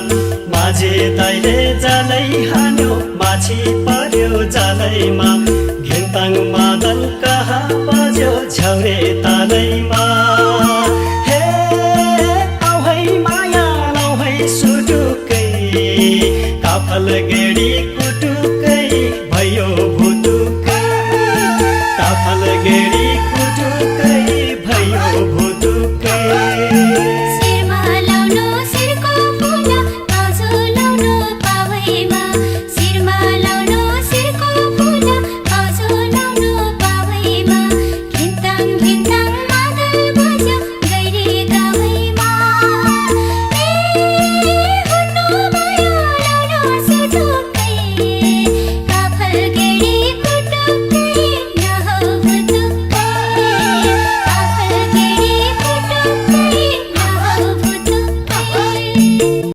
माझे दाइले जालै हान्यो माछी पर्यो जालैमा घिन्ताङ मादल कहाँ बज्यो झौरे तालैमा हे आउ है माया लाउ है सुटुकै काफल गेडी